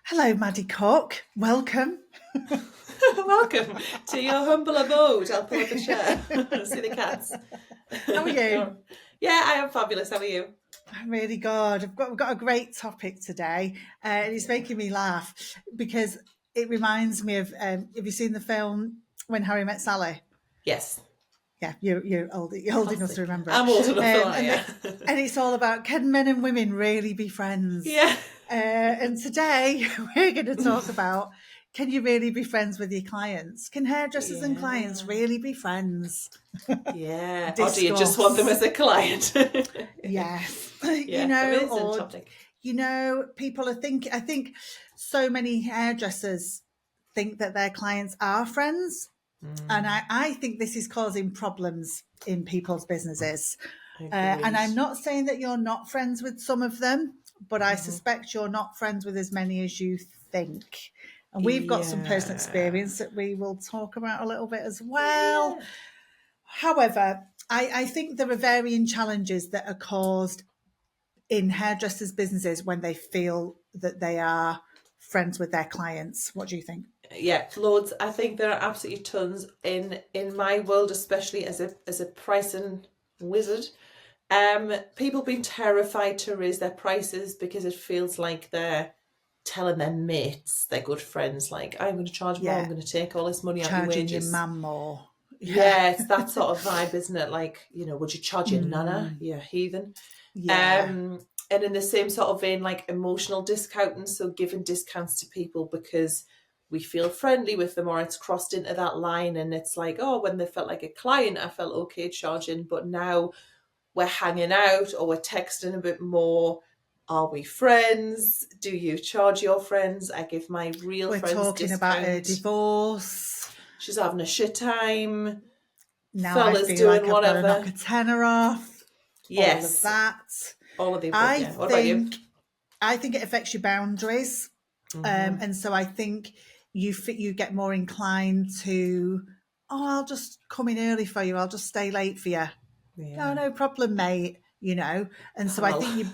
Hello, Maddie Cook. Welcome. Welcome to your humble abode. I'll pull up a chair. See the cats. How are you? Yeah, I am fabulous. How are you? I'm really good. We've got a great topic today, and it's making me laugh because it reminds me of. Have you seen the film When Harry Met Sally? Yes. Yeah, you're old enough to Classic. remember it. I'm old enough for that, And yeah. and it's all about, can men and women really be friends? Yeah. And today we're going to talk about, can you really be friends with your clients? Can hairdressers and clients Yeah. really be friends? Yeah. Or do you just want them Discuss. as a client? Yes. Yeah, amazing Or, topic. people I think so many hairdressers think that their clients are friends. And I think this is causing problems in people's businesses. And Agreed. I'm not saying that you're not friends with some of them, but I suspect you're not friends with as many as you think. And we've got some personal Yeah. experience that we will talk about a little bit as well. Yeah. However, I think there are varying challenges that are caused in hairdressers' businesses when they feel that they are friends with their clients. What do you think? Yeah, loads. I think there are absolutely tons in my world, especially as a pricing wizard. People being terrified to raise their prices because it feels like they're telling their mates, their good friends, like, I'm going to charge more, I'm Yeah, going to take all this money out your charging your wages. man more. Yeah. Yeah, it's that sort of vibe, isn't it? Like, would you charge your nana, Mm, you heathen? yeah. And in the same sort of vein, like emotional discounting, so giving discounts to people because we feel friendly with them or it's crossed into that line and it's like, oh, when they felt like a client, I felt okay charging, but now we're hanging out or we're texting a bit more. Are we friends? Do you charge your friends? I give my real We're friends talking about a discount. divorce. She's having a shit time. Now I Fella's feel doing like I've got to knock whatever. a tenner off. All of Yes, that. all of the above. I Yeah. What about you? think I think it affects your boundaries. And so I think you get more inclined to, oh, I'll just come in early for you. I'll just stay late for you. No, Yeah. no problem, mate. And so I Pal. think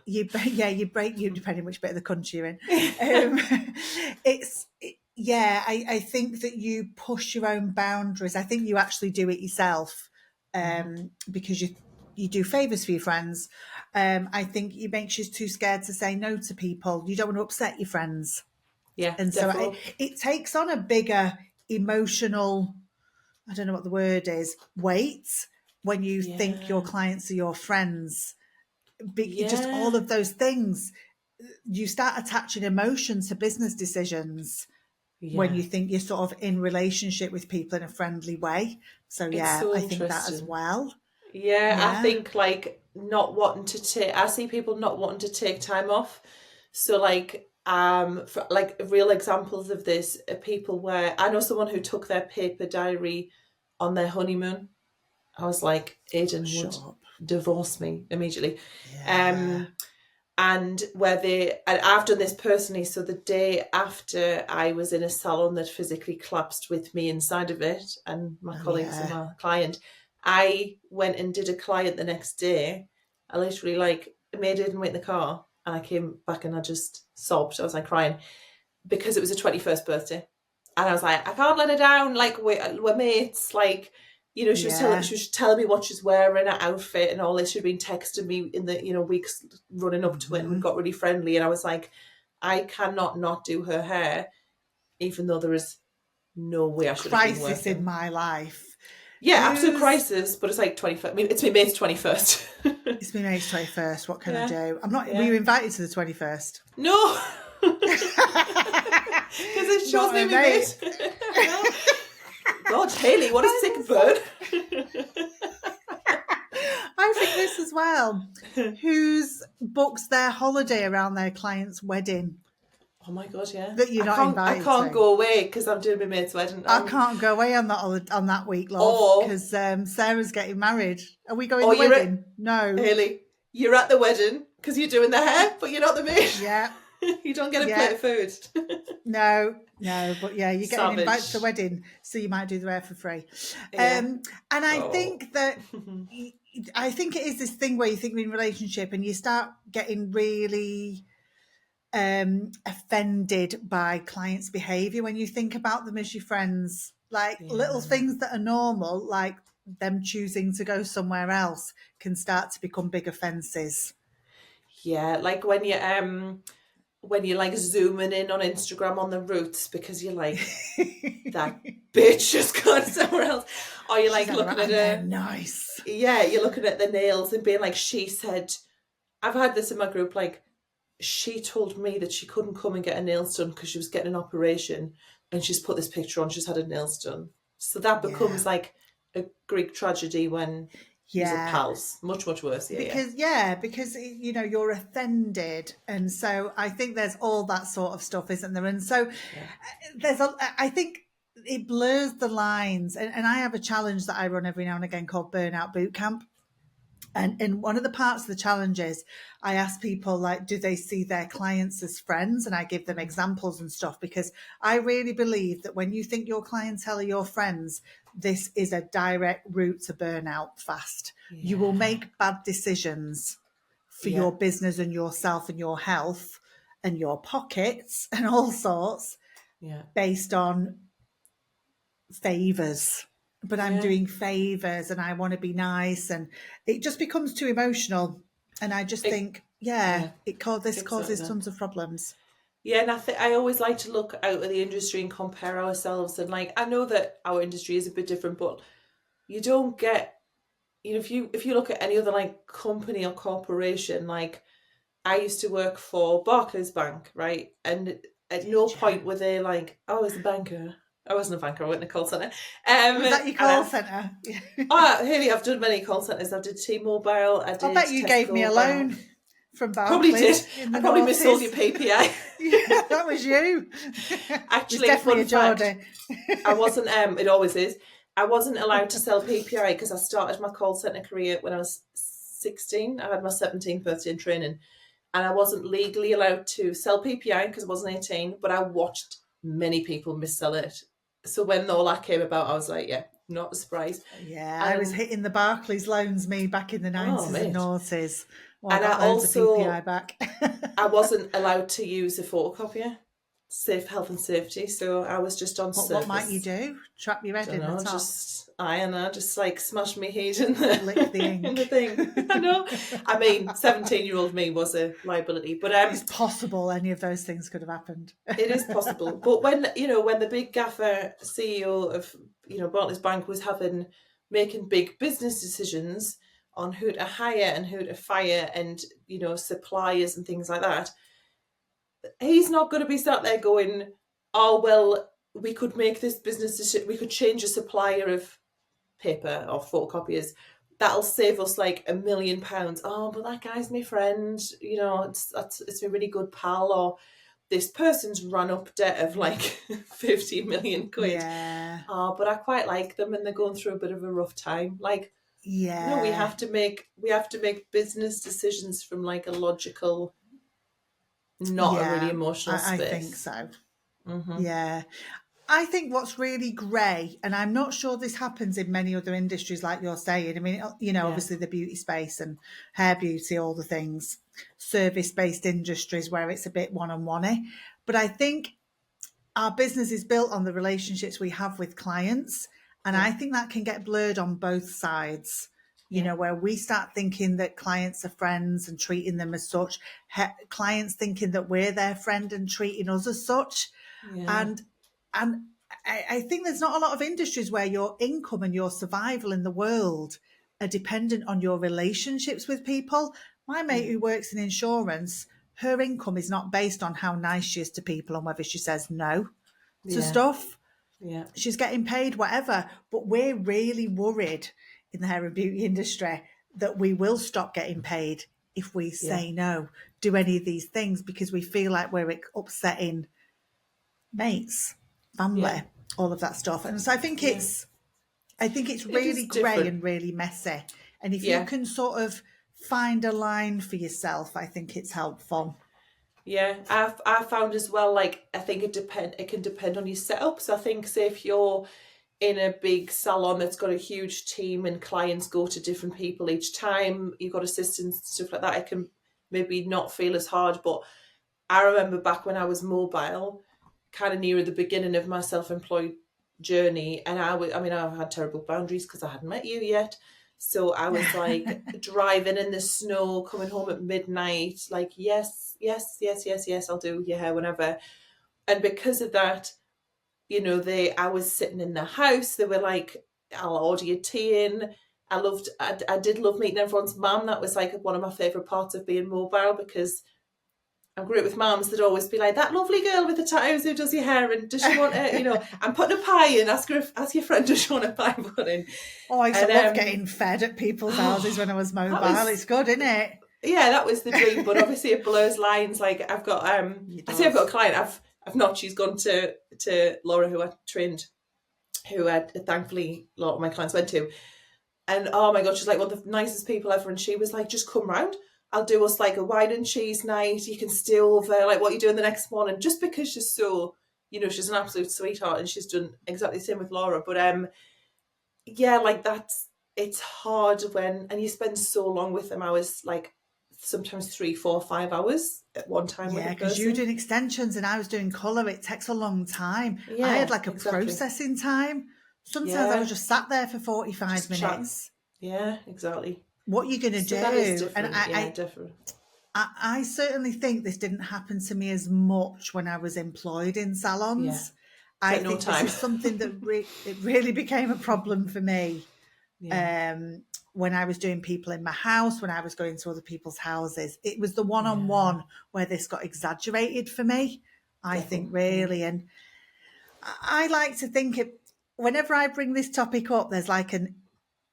yeah, you break you depending which bit of the country you're in. Um, I think that you push your own boundaries. I think you actually do it yourself, because you do favors for your friends. I think it makes you too scared to say no to people. You don't want to upset your friends, Yeah, and so definitely. it takes on a bigger emotional, I don't know what the word is, weight when you think your Yeah. clients are your friends. Just all Yeah. of those things, you start attaching emotion to business decisions when Yeah. you think you're sort of in relationship with people in a friendly way. So It's yeah, so I think that as interesting. well. Yeah, I Yeah. think like not wanting to take, I see people not wanting to take time off. So like, for, like real examples of this are people where I know someone who took their paper diary on their honeymoon. I was like, Aiden Shut would up. divorce me immediately. Yeah. Um, and and I've done this personally. So the day after I was in a salon that physically collapsed with me inside of it and my Oh colleagues and yeah. my client, I went and did a client the next day. I literally like made it and went in the car and I came back and I just sobbed. I was like crying because it was a 21st birthday. And I was like, I can't let her down. Like we're mates. Like, Yeah. she was telling me what she's wearing, her outfit, and all this. She'd been texting me in the weeks running up to it, and we got really friendly. And I was like, I cannot not do her hair, even though there is no way I should have been Crisis in working. my life. Yeah, absolute Who's crisis. But it's like 21st. I mean, it's my mate's 21st. It's been age 21st. What can I Yeah, do? I'm not. Were yeah. you invited to the 21st? No, because it shows Not me a my mate. mate. No. God, Haley, what a sick bird. I think this as well. Who's books their holiday around their client's wedding Oh my God, yeah. that you're not I invited can't to? go away because I'm doing my mate's wedding. I can't go away on that week, love, Or because Sarah's getting married. Are we going or the you're at wedding? No. Haley, you're at the wedding because you're doing the hair, but you're not the mate. Yeah. You don't get a plate Yeah. of food. No. No. But yeah, you're getting invited to the Savage. wedding, so you might do the hair for free. Yeah. And I Oh. think that I think it is this thing where you think you're in a relationship and you start getting really offended by clients' behaviour when you think about them as your friends. Like little Yeah. things that are normal, like them choosing to go somewhere else, can start to become big offences. Yeah, like when you're like zooming in on Instagram on the roots because you're like, that bitch just gone somewhere else. Or you're She's like had her looking at and they're a nice. yeah, you're looking at the nails and being like, she said, I've had this in my group, like, she told me that she couldn't come and get her nails done because she was getting an operation, and she's put this picture on, she's had her nails done. So that Yeah. becomes like a Greek tragedy when you're Yeah. pals. Much, much worse. Yeah, yeah. Because you know you're offended, and so I think there's all that sort of stuff, isn't there? And so Yeah. I think it blurs the lines, and I have a challenge that I run every now and again called Burnout Boot Camp. And one of the parts of the challenge is I ask people, like, do they see their clients as friends? And I give them examples and stuff, because I really believe that when you think your clientele are your friends, this is a direct route to burnout fast. You will Yeah. make bad decisions for Yeah. your business and yourself and your health and your pockets and all sorts Yeah. based on favors. But I'm Yeah. doing favors and I want to be nice, and it just becomes too emotional. And I just It, think, yeah, yeah. this causes Exactly. tons of problems. Yeah, and I always like to look out at the industry and compare ourselves. And like, I know that our industry is a bit different, but you don't get, if you look at any other like company or corporation, like I used to work for Barclays Bank, right? And at no Did point you? were they like, "Oh, I was a banker." I wasn't a banker. I went in a call center. Was that your And call centre? Haley, I've done many call centers. I did T-Mobile. I I did bet you gave me a Tesco Bank. loan from Probably did. Barclays in I the probably missold your noughties. PPI. Yeah, that was you. It was Actually, definitely fun a fact: Geordie. I wasn't. It always is. I wasn't allowed to sell PPI because I started my call center career when I was 16. I had my 17th birthday in training, and I wasn't legally allowed to sell PPI because I wasn't 18. But I watched many people missell it. So when all that came about, I was like, yeah, not a surprise. Yeah, I was And hitting the Barclays loans me back in the oh 90s and mate, noughties. Well, I and got loads of PPI back. I wasn't allowed to use a photocopier, safe health and safety. So I was just on What might you Surface. do? Trap your head Don't in the know, top, just I just like smash my head in lick the in the ink. thing. I know. I mean, 17-year-old me was a liability, but It's possible any of those things could have happened. it is possible. But when the big gaffer CEO of Barclays Bank was making big business decisions on who to hire and who to fire, and suppliers and things like that, he's not going to be sat there going, "Oh well, we could make this business decision. We could change a supplier of paper or photocopiers. That'll save us like £1 million. Oh, but that guy's my friend. It's a really good pal. Or this person's run up debt of like 50 million quid. Yeah, Oh, but I quite like them, and they're going through a bit of a rough time. Like, no, we yeah. have to make business decisions from like a logical, not a really Yeah, emotional I think space. so. Mm-hmm. Yeah. I think what's really great, and I'm not sure this happens in many other industries like you're saying. I mean, Yeah, obviously the beauty space and hair beauty, all the things, service based industries where it's a bit one on one. But I think our business is built on the relationships we have with clients. And yeah, I think that can get blurred on both sides, yeah, where we start thinking that clients are friends and treating them as such, clients thinking that we're their friend and treating us as such. yeah, And and I think there's not a lot of industries where your income and your survival in the world are dependent on your relationships with people. My mate yeah, who works in insurance, her income is not based on how nice she is to people and whether she says no to yeah, stuff. yeah, She's getting paid whatever, but we're really worried in the hair and beauty industry that we will stop getting paid if we yeah, say no, do any of these things, because we feel like we're upsetting mates, yeah, family, all of that stuff. And so yeah. I think it's It really is grey different. and really messy. And if you Yeah, can sort of find a line for yourself, I think it's helpful. yeah. I found as well. Like, I think it can depend on your setup. So I think, say, if you're in a big salon that's got a huge team and clients go to different people each time, you've got assistants, stuff like that, it can maybe not feel as hard. But I remember back when I was mobile, kind of near the beginning of my self-employed journey, and I mean, I had terrible boundaries because I hadn't met you yet. So I was like driving in the snow, coming home at midnight, like, yes, yes, yes, yes, yes, I'll do your hair whenever. And because of that, I was sitting in the house. They were like, I'll order your tea in. I did love meeting everyone's mum. That was like one of my favourite parts of being mobile, because I grew up with mums that'd always be like, that lovely girl with the tattoos who does your hair, and does she want I'm putting a pie in, ask your friend, does she want a pie pudding? Oh, I used to love getting fed at people's houses when I was mobile. It's good, isn't it? Yeah, that was the dream, but obviously it blurs lines. Like, I've got I say I've got a client, I've not, she's gone to Laura, who I trained, who thankfully a lot of my clients went to. And oh my God, she's like one of the nicest people ever. And she was like, just come round. I'll do us like a wine and cheese night. You can stay over, like what you doing the next morning. Just because she's so, she's an absolute sweetheart, and she's done exactly the same with Laura. But yeah, like it's hard and you spend so long with them. I was like sometimes 3, 4, 5 hours at one time with a person. Yeah, because you're doing extensions and I was doing colour. It takes a long time. Yeah, I had like a exactly. processing time. Sometimes I was just sat there for 45 Just minutes. Yeah, exactly. What are you going to do? That is different. And different. I certainly think this didn't happen to me as much when I was employed in salons. Yeah. I think this is something that it really became a problem for me. Yeah. When I was doing people in my house, when I was going to other people's houses, it was the one-on-one where this got exaggerated for me, I think, really. And I like to think whenever I bring this topic up, there's like a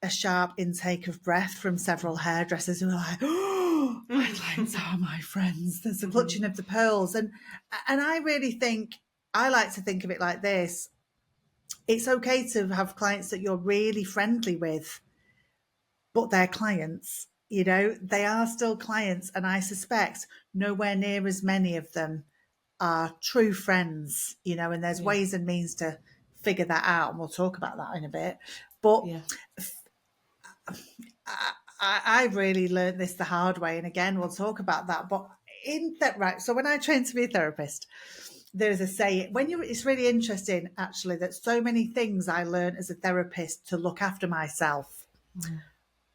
sharp intake of breath from several hairdressers who are like, oh, my clients are my friends. There's a clutching of the pearls. And I really think, I like to think of it like this. It's okay to have clients that you're really friendly with, but they're clients, they are still clients. And I suspect nowhere near as many of them are true friends, and there's ways and means to figure that out. And we'll talk about that in a bit. But I really learned this the hard way. And again, we'll talk about that. But right. So when I trained to be a therapist, there's a saying, it's really interesting, actually, that so many things I learned as a therapist to look after myself,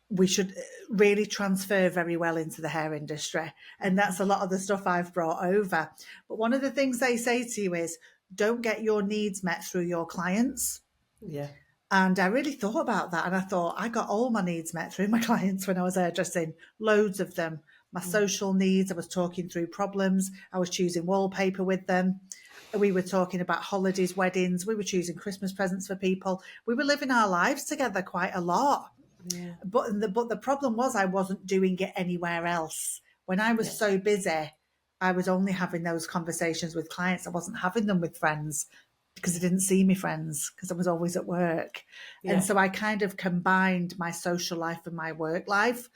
we should really transfer very well into the hair industry. And that's a lot of the stuff I've brought over. But one of the things they say to you is, don't get your needs met through your clients. Yeah. And I really thought about that. And I thought, I got all my needs met through my clients when I was hairdressing, loads of them. My social needs, I was talking through problems. I was choosing wallpaper with them. We were talking about holidays, weddings. We were choosing Christmas presents for people. We were living our lives together quite a lot. Yeah. But the problem was I wasn't doing it anywhere else. When I was so busy, I was only having those conversations with clients. I wasn't having them with friends because they didn't see me friends because I was always at work. Yeah. And so I kind of combined my social life and my work life.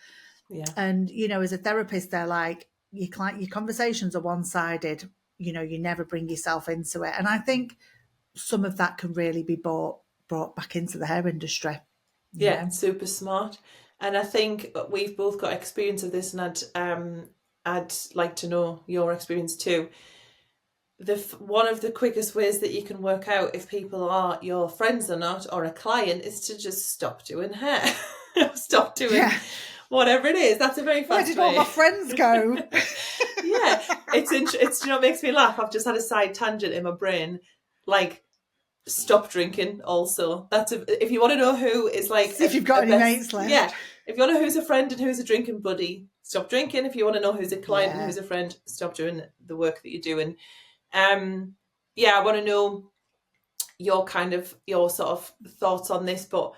Yeah. And, as a therapist, they're like, your conversations are one-sided. You never bring yourself into it. And I think some of that can really be brought back into the hair industry. Yeah, super smart. And I think we've both got experience of this, and I'd like to know your experience too. One of the quickest ways that you can work out if people are your friends or not, or a client, is to just stop doing hair. Stop doing whatever it is. That's a very fast way. Where did all my friends go? Yeah, it's what makes me laugh. I've just had a side tangent in my brain, like, stop drinking. Also, if you want to know who is like, if you've got any mates left, if you want to know who's a friend and who's a drinking buddy, stop drinking. If you want to know who's a client and who's a friend, stop doing the work that you're doing. I want to know your sort of thoughts on this. But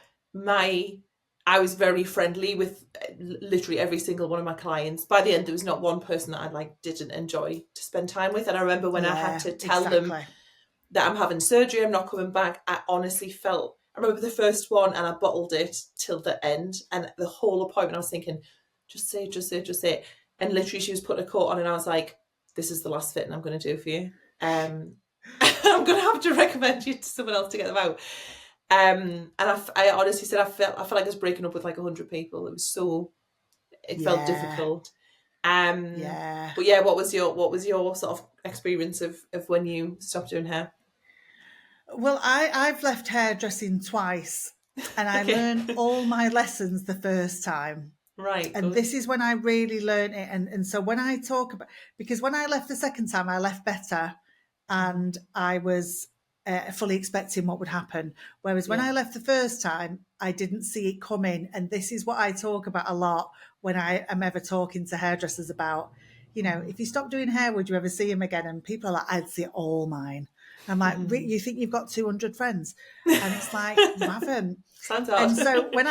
I was very friendly with literally every single one of my clients. By the end, there was not one person that I didn't enjoy to spend time with. And I remember when I had to tell them that I'm having surgery, I'm not coming back, I honestly felt, I remember the first one and I bottled it till the end. And the whole appointment I was thinking, just say it. And literally she was putting a coat on and I was like, this is the last fitting I'm going to do for you. I'm going to have to recommend you to someone else to get them out. And I honestly said, I felt like I was breaking up with 100 people. It was felt difficult. Yeah. But yeah, what was your sort of experience of when you stopped doing hair? Well, I've left hairdressing twice, and I Okay. learned all my lessons the first time. Right, And good. this is when I really learned it. And so when I talk about, because when I left the second time, I left better, Hmm. and I was fully expecting what would happen. Whereas when Yeah. I left the first time, I didn't see it coming. And this is what I talk about a lot when I am ever talking to hairdressers about, if you stop doing hair, would you ever see him again? And people are like, I'd see all mine. I'm like, Hmm. you think you've got 200 friends? And it's like, you haven't. Sounds And so hard. when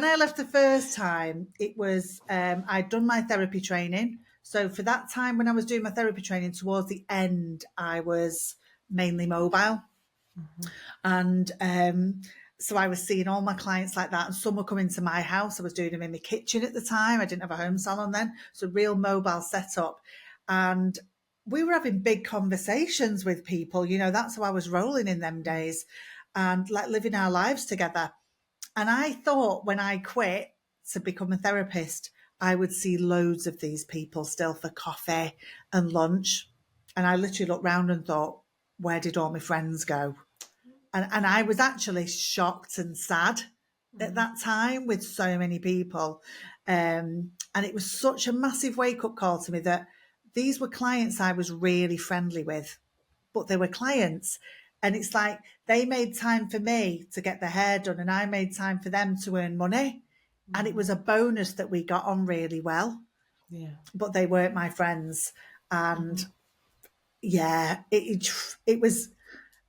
I left the first time, it was I'd done my therapy training. So for that time when I was doing my therapy training, towards the end, I was mainly mobile, Mhm. and so I was seeing all my clients like that, and some were coming to my house. I was doing them in my kitchen at the time. I didn't have a home salon then, so real mobile setup, and we were having big conversations with people. That's how I was rolling in them days, and like living our lives together. And I thought when I quit to become a therapist, I would see loads of these people still for coffee and lunch. And I literally looked round and thought, where did all my friends go? And I was actually shocked and sad at Mhm. that time with so many people. And it was such a massive wake up call to me that these were clients I was really friendly with, but they were clients. And it's like they made time for me to get their hair done, and I made time for them to earn money. And it was Mhm. a bonus that we got on really well, Yeah. but they weren't my friends. And Mhm. yeah, it was,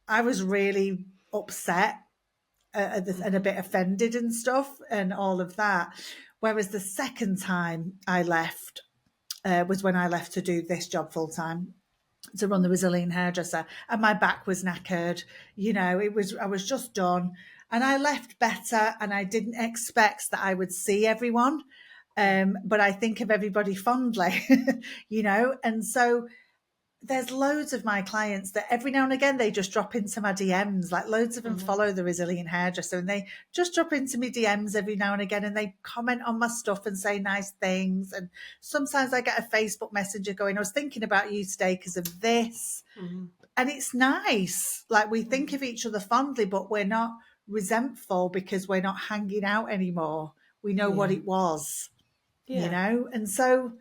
I was really upset and a Mhm. bit offended and stuff and all of that. Whereas the second time I left was when I left to do this job full time, to run the Brazilian hairdresser, and my back was knackered. I was just done, and I left better, and I didn't expect that I would see everyone. Yeah. But I think of everybody fondly, and so there's loads of my clients that every now and again they just drop into my DMs. Like loads of them Mhm. follow the Resilient Hairdresser, and they just drop into my DMs every now and again, and they comment on my stuff and say nice things. And sometimes I get a Facebook messenger going, I was thinking about you today because of this. Mhm. And it's nice. Like we think Mhm. of each other fondly, but we're not resentful because we're not hanging out anymore. We know what Yeah. it was, Yeah. and so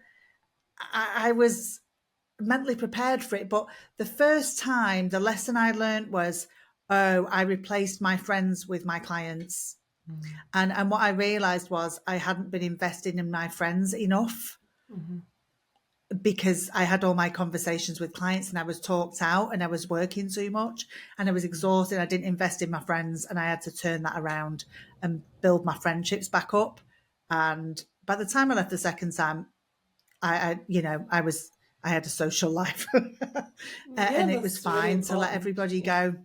I was mentally prepared for it. But the first time, the lesson I learned was, oh, I replaced my friends with my clients. Mhm. And what I realized was I hadn't been investing in my friends enough, Mhm. because I had all my conversations with clients and I was talked out and I was working too much and I was Mhm. exhausted. I didn't invest in my friends, and I had to turn that around and build my friendships back up. And by the time I left the second time, I had a social life, Yeah, and it was that's really fine to let important. everybody Yeah. go.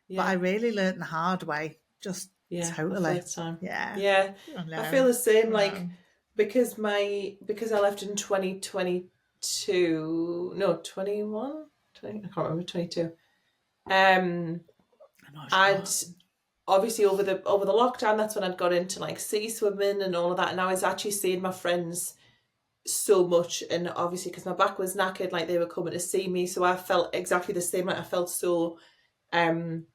But I Yeah. really learned the hard way, just Yeah. The totally. first time. Yeah, Yeah. I I know. feel the same. Yeah. Like because I left in 2022. No, 21. 20, I can't remember 22. Um, I'm not I'd sure. obviously over the lockdown. That's when I'd got into like sea swimming and all of that, and I was actually seeing my friends so much. And obviously because my back was knackered, like they were coming to see me, so I felt exactly the same. Like I felt so um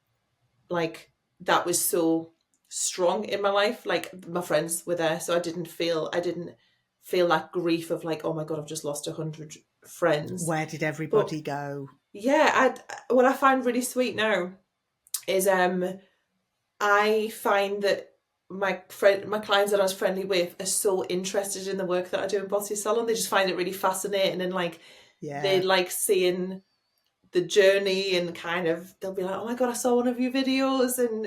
like that was so strong in my life. Like my friends were there, so I didn't feel that grief of like, oh my god, I've just lost 100 friends. Where did But everybody go? yeah, what I find really sweet now is I find that my clients that I was friendly with are so interested in the work that I do in Bossy Salon. They just find it really fascinating, and like they Yeah. like seeing the journey, and kind of they'll be like, oh my god, I saw one of your videos, and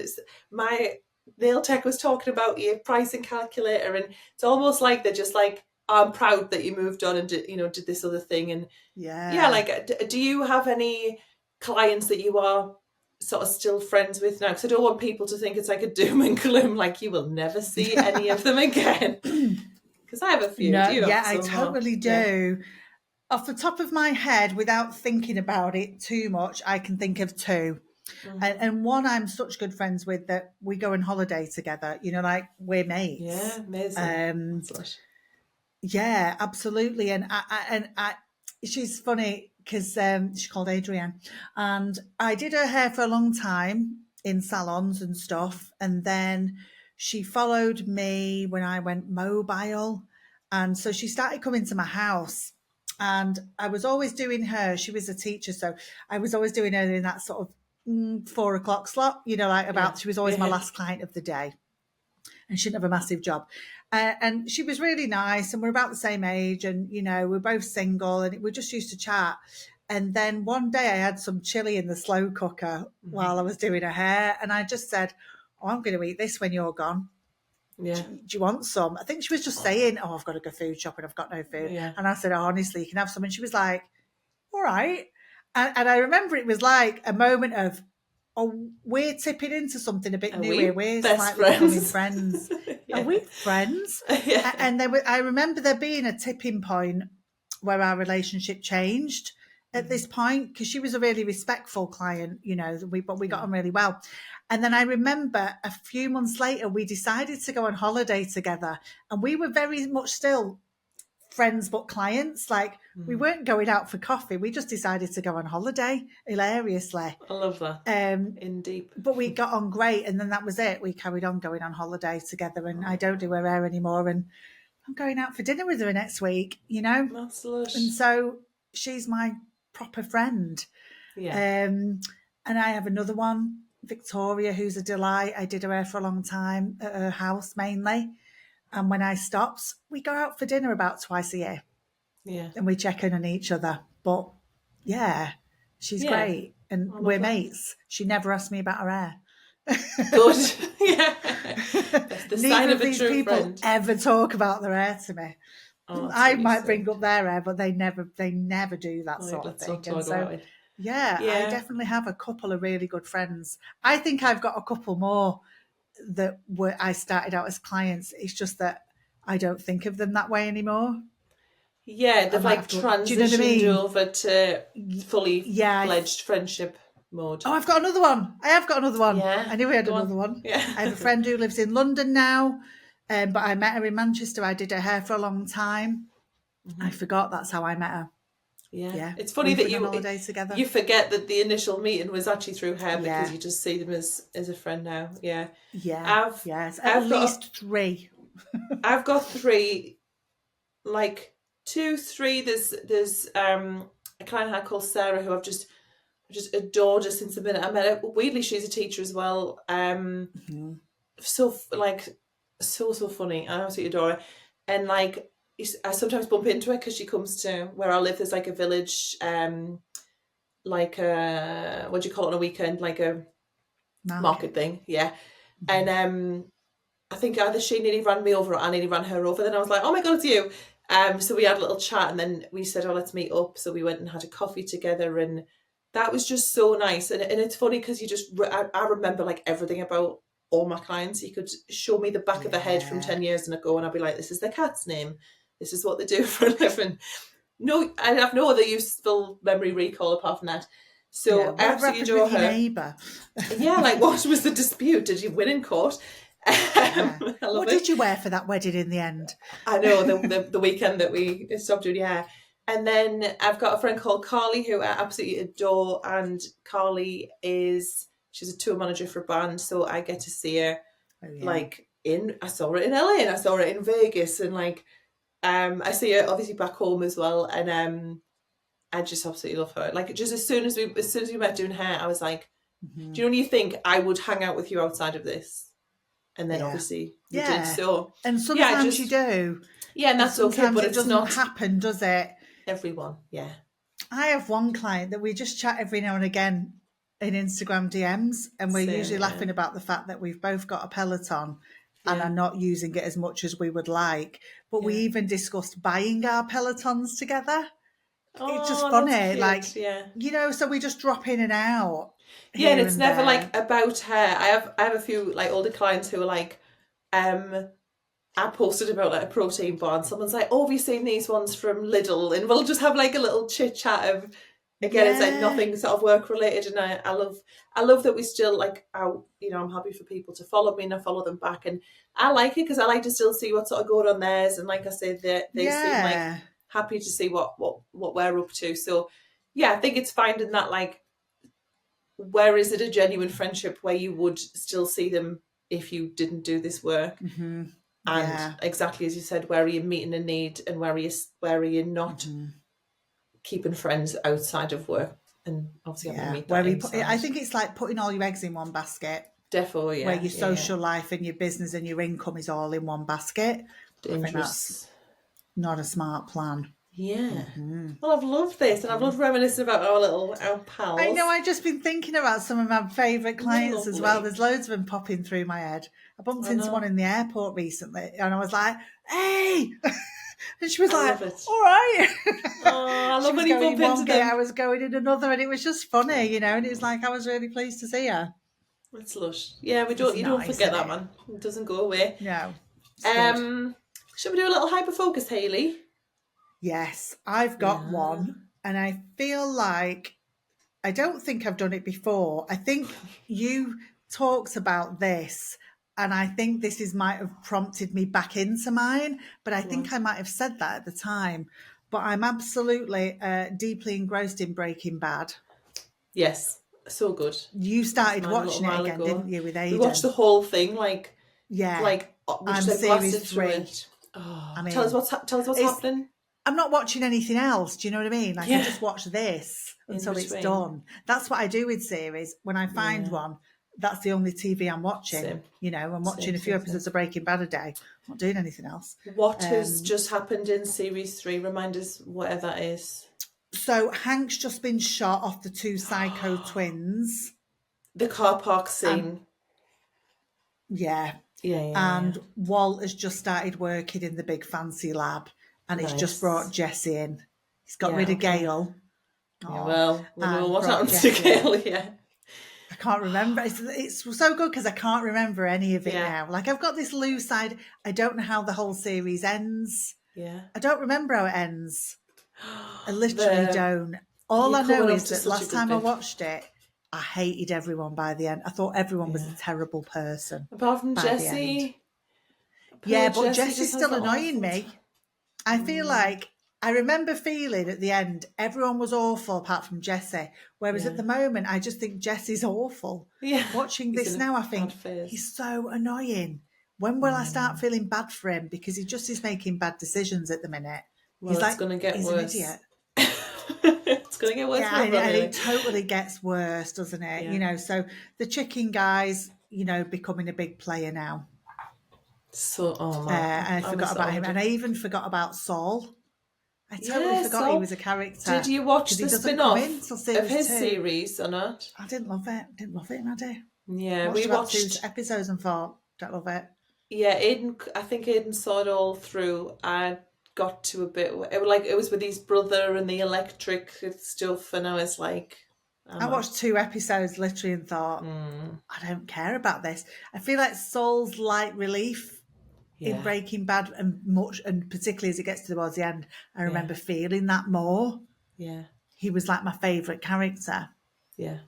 my nail tech was talking about your pricing calculator. And it's almost like they're just like, oh, I'm proud that you moved on and did this other thing. And yeah, Yeah. like do you have any clients that you are sort of still friends with now? Because I don't want people to think it's like a doom and gloom, like you will never see any of them again. Because I have a few. Do No, you have yeah, I some? Or totally yeah. do. Off the top of my head, without thinking about it too much, I can think of two. And, Hmm. and one I'm such good friends with that we go on holiday together, like we're Yeah, mates. amazing. Um, That's lush. Yeah, absolutely. She's funny because she's called Adrienne, and I did her hair for a long time in salons and stuff, and then she followed me when I went mobile, and so she started coming to my house, and I was always doing her. She was a teacher, so I was always doing her in that sort of 4 o'clock slot. Like Yeah. about. She was always my Yeah. last client of the day and she didn't have a massive job. And she was really nice, and we're about the same age, and we're both single, and we just used to chat. And then one day I had some chili in the slow cooker Hmm. while I was doing her hair, and I just said, "Oh, I'm going to eat this when you're gone. Yeah. Do you want some?" I think she was just saying, "Oh, I've got to go food shopping. I've got no food." Yeah. And I said, "Oh, honestly, you can have some." And she was like, "All right." And I remember it was like a moment of, oh, we're tipping into something a bit Are new here. we We're best slightly becoming friends? friends. Are Yeah. we friends? Yeah. And I remember there being a tipping point where our relationship changed at Hmm. this point because she was a really respectful client, but we got Yeah. on really well. And then I remember a few months later, we decided to go on holiday together, and we were very much still friends but clients. Like we Hmm. weren't going out for coffee. We just decided to go on holiday hilariously. I love that. Um, In deep. but we got on great, and then that was it. We carried on going on holiday together, and I don't do her hair anymore. And I'm going out for dinner with her next week. That's And lush. so she's my proper friend. Yeah. Um, and I have another one, Victoria, who's a delight. I did her hair for a long time at her house mainly. And when I stopped, we go out for dinner about twice a year Yeah. and we check in on each other. But yeah, she's Yeah. great. And I love we're that. mates. She never asked me about her hair. Good. Yeah. That's the sign Neither of of a these true people friend. ever talk about their hair to me. Oh, that's I really might bring sweet. up their hair, but they never do that Like, sort of let's not thing. And talk so, about it. yeah, I Yeah. definitely have a couple of really good friends. I think I've got a couple more that were I started out as clients. It's just that I don't think of them that way anymore. Yeah, I they've might like have to. Do you know what I transitioned mean? over to fully Yeah. fledged friendship mode. Oh, I've got another one. I have got another one. Yeah. I knew we had Go on. another one. I have Yeah. a friend who lives in London now, but I met her in Manchester. I did her hair for a long time. I Hmm. forgot that's how I met her. Yeah. Yeah, It's funny we've that been on holidays together. you forget that the initial meeting was actually through her because Yeah, you just see them as a friend now. Yeah. yeah, I've yeah. It's at I've got least three. I've got three, like two, three. There's a client I had called Sarah who I've just adored her since the minute I met her. Weirdly, she's a teacher as well. Mhm. So like so funny. I absolutely adore her. And like I sometimes bump into her because she comes to where I live. There's like a village, like a what do you call it on a weekend, like a market Market. thing. Yeah. And Mhm. I think either she nearly ran me over or I nearly ran her over. Then I was like, oh my god, it's you. So we had a little chat and then we said, oh, let's meet up. So we went and had a coffee together, and that was just so nice. And it's funny because I remember like everything about all my clients. You could show me the back of the head from Yeah, 10 years ago and I'd be like, this is their cat's name. This is what they do for a living. No, I have no other useful memory recall apart from that. yeah. So I Whatever absolutely happened adore with your her. neighbour? Yeah, like what was the dispute? Did you win in court? Yeah. I love What it. did you wear for that wedding in the end? I know the weekend that we stopped doing hair. And then I've got a friend called Carly who I absolutely adore. And Carly she's a tour manager for a band, so I get to see her Oh yeah. like I saw her in LA and I saw her in Vegas, and like I see her obviously back home as well. And I just absolutely love her. Like just as soon as we met doing hair, I was like, do Hmm. you know when you think I would hang out with you outside of this? And then Yeah. obviously we did. Yeah. So And yeah, sometimes you do. yeah, and And that's okay, sometimes but it it's doesn't not happen, does it? everyone. Yeah. I have one client that we just chat every now and again in Instagram DMs, and we're Same, usually yeah. laughing about the fact that we've both got a Peloton and are Yeah. not using it as much as we would like. But we Yeah. even discussed buying our Pelotons together. It's just Oh, that's funny, like, cute. Yeah. so we just drop in and out Yeah, and here it's and never there. like about her. I have a few like older clients who are like, um, I posted about like a protein bar and someone's like, oh, have you seen these ones from Lidl? And we'll just have like a little chit chat of again, it's like Yeah. nothing sort of work related, and I love that we still like I'm happy for people to follow me and I follow them back, and I like it because I like to still see what's sort of going on theirs, and like I said, they seem like Yeah. happy to see what we're up to. So yeah, I think it's finding that, like, where is it a genuine friendship where you would still see them if you didn't do this work, Mm-hmm. and Yeah. exactly as you said, where are you meeting a need, and where are you not Mm-hmm. keeping friends outside of work, and obviously having to Yeah. meet Where that we put, I inside. think it's like putting all your eggs in one basket, Defo, where yeah, your yeah. social life and your business and your income is all in one basket. I think that's Dangerous. not a smart plan. Yeah. Mm-hmm. Well, I've loved this, and I've loved reminiscing about our I know, pals. I've just been thinking about some of my favourite clients as well. Lovely. There's loads of them popping through my head. I bumped I into one know. in the airport recently and I was like, hey! And she was I like, love it. all right. Oh, I She love was when you going bump in one into gate, I them. was going in another, and it was just funny, you know, and it was like I was really pleased to see her. It's lush. Yeah, It's you don't nice, forget isn't that, it? man. It doesn't go away. No, it's good. Should we do a little hyper focus, Hayley? Yes, I've got Yeah. one, and I feel like I don't think I've done it before. I think you talked about this, and I think this is might have prompted me back into mine, but I Go think on. I might have said that at the time. But I'm absolutely deeply engrossed in Breaking Bad. Yes, so good. You That's started mine a little watching it while again, ago. didn't you, with We watched the Aidan? whole thing, Yeah, we just I'm like series blasted through 3. it. Oh, I'm tell us in. what's It's happening. I'm not watching anything else. Do you know what I mean? Like I Yeah, just watch this in until it's between. done. That's what I do with series. When I find Yeah, one, that's the only TV I'm watching. same, You know, I'm watching same, a few same, same. episodes of Breaking Bad a day. I'm not doing anything else. What has Um, just happened in series 3? Remind us whatever that is. so Hank's just been shot off the two psycho twins, The car park and scene. yeah, Yeah, yeah, yeah. and Walt has just started working in the big fancy lab, and he's just brought Nice. Jesse in. He's got Yeah, rid of okay. Gail. Yeah, Oh, well, we know and what brought happens to Jesse in. Gail, yeah. I can't remember. It's so good because I can't remember any of it Yeah, now. Like I've got this loose side. I don't know how the whole series ends. yeah. I don't remember how it ends. I literally The don't. All You're I know coming up is to that such a last good time I bit. watched it, I hated everyone by the end. I thought everyone was a Yeah. terrible person Apart from by the end. Jessie. Yeah, Poor but Jessie just Jesse's has still that annoying awful me. I feel like I remember feeling at the end everyone was awful apart from Jesse. Whereas at yeah. the moment I just think Jesse's awful. Yeah. Watching He's this in a now, I bad think phase. he's so annoying. When will I start feeling bad for him? Because he just is making bad decisions at the minute. Well, He's it's like, gonna get he's an worse. idiot. It's gonna get worse Yeah, for everyone, and really. it totally gets worse, doesn't it? Yeah. You know, so the chicken guy's, you know, becoming a big player now. So, oh man, And I I miss forgot that about him. And already. I even forgot about Saul. I totally Yeah, forgot he so was a did character you watch because he the doesn't come in spin-off till of series his 2. series or not? I didn't love it. Didn't love it, Maddie. Yeah, Watched we about 2 watched. episodes and thought, don't love it. Yeah, Aiden. I think Aiden saw it all through. I got to a bit. It was with his brother and the electric stuff, and I was like, I'm I out. watched 2 episodes literally and thought, I don't care about this. I feel like Saul's light relief in Yeah, Breaking Bad and particularly as it gets towards the end, I yeah, remember feeling that more. yeah, He was like my favourite character. yeah.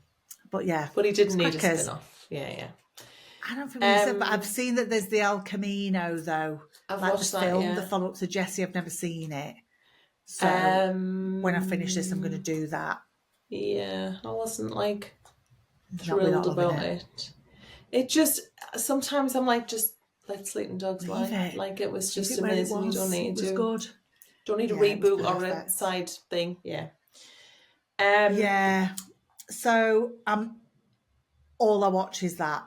But yeah, But he it's didn't need a crackers. spin-off. Yeah, I don't think we yeah. said, but I've seen that there's the El Camino though, I've like the watched that. film, the Yeah. follow up to Jesse. I've never seen it, so when I finish this, I'm going to do that. Yeah, I wasn't like We're thrilled not loving about it. it. It just sometimes I'm like, just let Sleeping Dogs Leave lie. it. Like it was Leave just it where it amazing. You was. It was good. don't need a Yeah, it was reboot or a perfect. side thing. Yeah. Yeah. So all I watch is that,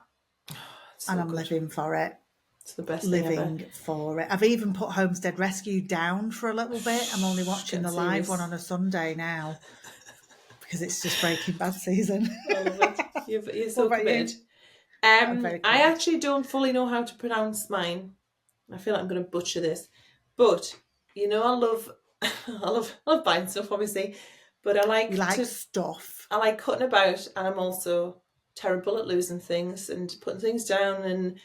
So and I'm good. living for it. It's the best thing ever. Living for it. I've even put Homestead Rescue down for a little bit. I'm only watching the Getting live serious. one on a Sunday now because it's just Breaking Bad season. I love it. You're so What about you? committed. I'm very I committed. actually don't fully know how to pronounce mine. I feel like I'm going to butcher this, but you know, I love, I love buying stuff, obviously, but I like You like stuff. I like cutting about, and I'm also terrible at losing things and putting things down. And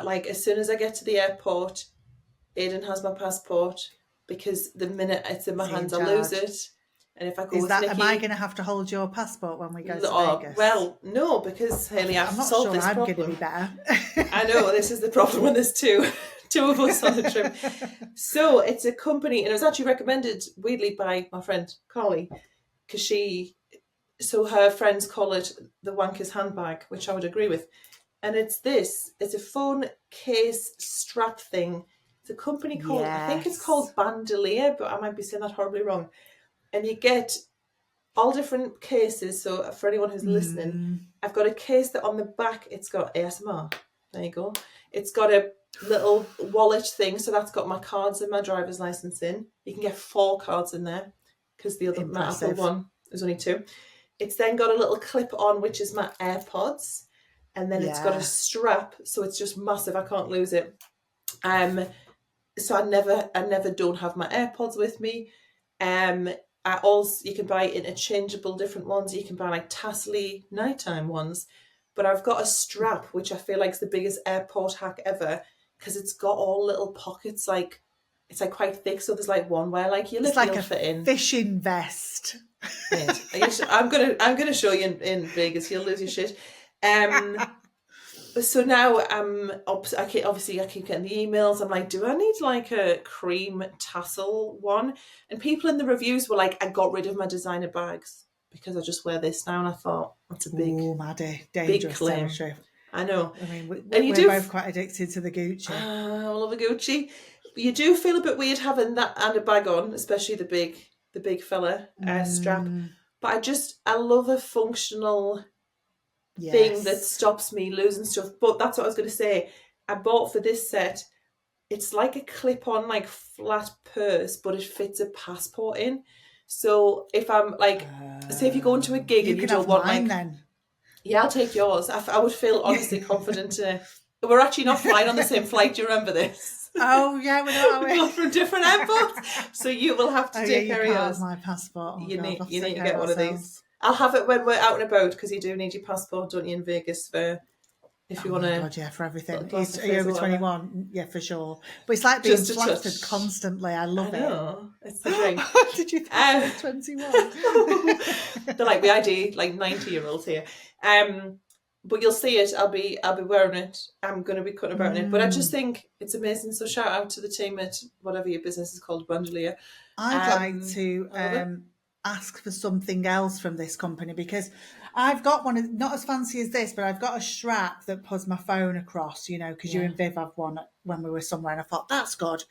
like as soon as I get to the airport, Aiden has my passport because the minute it's in my Is he in hands, I lose charge? it. And if I go Is with that, Nikki, am I going to have to hold your passport when we go to oh, Vegas? well, no, because Hayley, I've I'm not solved sure this I'm problem. going to be better. I know, this is the problem when there's two of us on the trip. So it's a company, and it was actually recommended weirdly by my friend Carly, because her friends call it the wanker's handbag, which I would agree with. And it's a phone case strap thing. It's a company called, I think it's called Bandolier, but I might be saying that horribly wrong. And you get all different cases. So for anyone who's listening, I've got a case that on the back, it's got ASMR. There you go. It's got a little wallet thing. So that's got my cards and my driver's license in. You can get 4 cards in there because the other, my Apple one, there's only 2. It's then got a little clip on, which is my AirPods. And then it's got a strap. So it's just massive. I can't lose it. So I never don't have my AirPods with me. You can buy interchangeable different ones. You can buy like tassely nighttime ones. But I've got a strap, which I feel like is the biggest airport hack ever, because it's got all little pockets. Like it's like quite thick, so there's like one where like your lip will fit in. Fishing vest. I'm gonna show you in Vegas. You'll lose your shit. So now I keep getting the emails. I'm like, do I need like a cream tassel one? And people in the reviews were like, I got rid of my designer bags because I just wear this now. And I thought, that's a big, Maddie, big claim. Territory. I know. I mean, we're both quite addicted to the Gucci. I love a Gucci. But you do feel a bit weird having that and a bag on, especially the big fella strap. But I love a functional thing that stops me losing stuff. But that's what I was going to say. I bought for this set, it's like a clip-on like flat purse, but it fits a passport in. So if I'm like, say if you go into a gig and you don't want mine, then. Yeah, I'll take yours. I would feel honestly confident to. We're actually not flying on the same flight. Do you remember this? Oh yeah, we're not. We're not from different airports, so you will have to take care of yours. My passport. Oh, you need to get one of these. I'll have it when we're out and about, because you do need your passport, don't you, in Vegas for if you want to. God, yeah, for everything. Are you over 21? Yeah, for sure. But it's like being flattered constantly. I love it. It's the dream. Did you think 21? They're like the ID, like 90-year-olds here. But you'll see it. I'll be wearing it. I'm going to be cutting about in it. But I just think it's amazing. So shout out to the team at whatever your business is called, Bandolier. I'd like to ask for something else from this company, because I've got one, not as fancy as this, but I've got a strap that pulls my phone across, because you and Viv have one when we were somewhere, and I thought, that's good.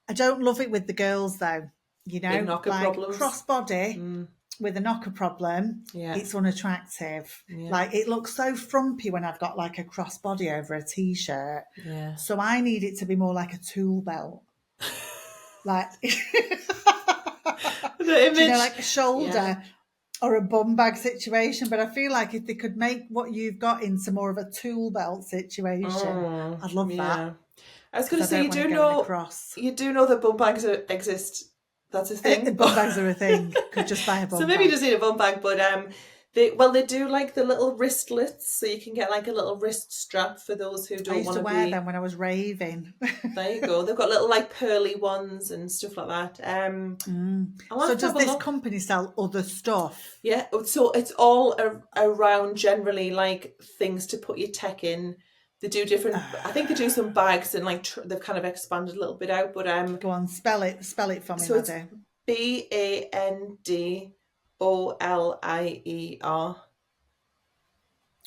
I don't love it with the girls though, knocker like problems. Crossbody with a knocker problem, it's unattractive. Like it looks so frumpy when I've got like a crossbody over a t-shirt. So I need it to be more like a tool belt. Like the image. Like a shoulder or a bum bag situation. But I feel like if they could make what you've got into more of a tool belt situation, I'd love that. I was going to say, you do know that bum bags exist. That's a thing. The bum bags are a thing. Could just buy a bum bag. So maybe you just need a bum bag, but they do like the little wristlets, so you can get like a little wrist strap for those who don't want to. I used to wear them when I was raving. There you go. They've got little like pearly ones and stuff like that. So does this company sell other stuff? Yeah. So it's all around generally like things to put your tech in. They do different. I think they do some bags, and like they've kind of expanded a little bit out. But go on, spell it for me. So it's BANDOLIER.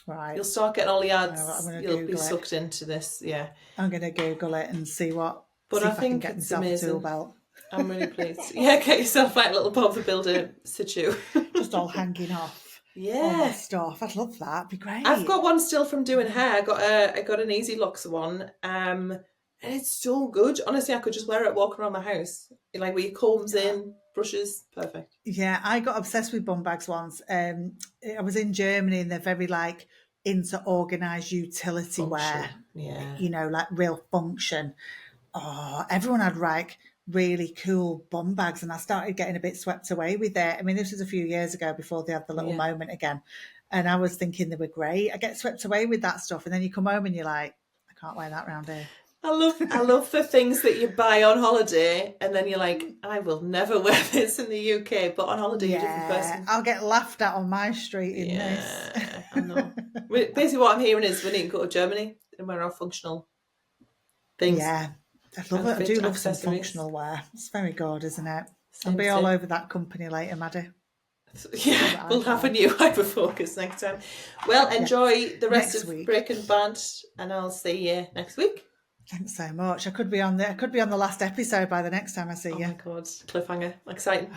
Right. You'll start getting all the ads. You'll be sucked into this. Yeah. I'm going to Google it and see what. But I think I can get it's myself amazing. a tool belt. I'm really pleased. Yeah, get yourself like a little Bob the Builder situ. Just all hanging off. All that stuff. I'd love that. It'd be great. I've got one still from doing hair. I got an Easy Locks one. And it's so good. Honestly, I could just wear it walking around my house. Like with your combs in, brushes, perfect. Yeah, I got obsessed with bum bags once. I was in Germany, and they're very like into organised utility wear. Yeah. Like real function. Oh, everyone had like really cool bum bags, and I started getting a bit swept away with it. I mean, this was a few years ago before they had the little moment again, and I was thinking they were great. I get swept away with that stuff, and then you come home and you're like, I can't wear that around here. I love the things that you buy on holiday and then you're like, I will never wear this in the UK, but on holiday you're a different Yeah, person. I'll get laughed at on my street in this. Yeah, I know. Basically, what I'm hearing is we need to go to Germany and wear our functional things, Yeah, I love it. I outfit, do love some accessories. functional wear. It's very good, isn't it? I'll Same, be all same. over that company later, Maddie. All Yeah, that I we'll have a buy. new hyper focus next time. Well, Yeah, enjoy the rest next of week. Breaking Bad, and I'll see you next week. Thanks so much. I could be on the last episode by the next time I see Oh you. my god, cliffhanger. Exciting.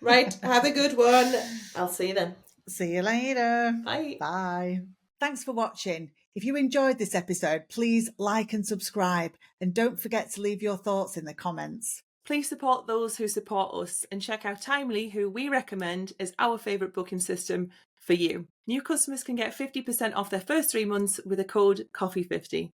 Right, have a good one. I'll see you then. See you later. Bye. Bye. Thanks for watching. If you enjoyed this episode, please like and subscribe, and don't forget to leave your thoughts in the comments. Please support those who support us and check out Timely, who we recommend is our favourite booking system for you. New customers can get 50% off their first 3 months with a code COFFEE50.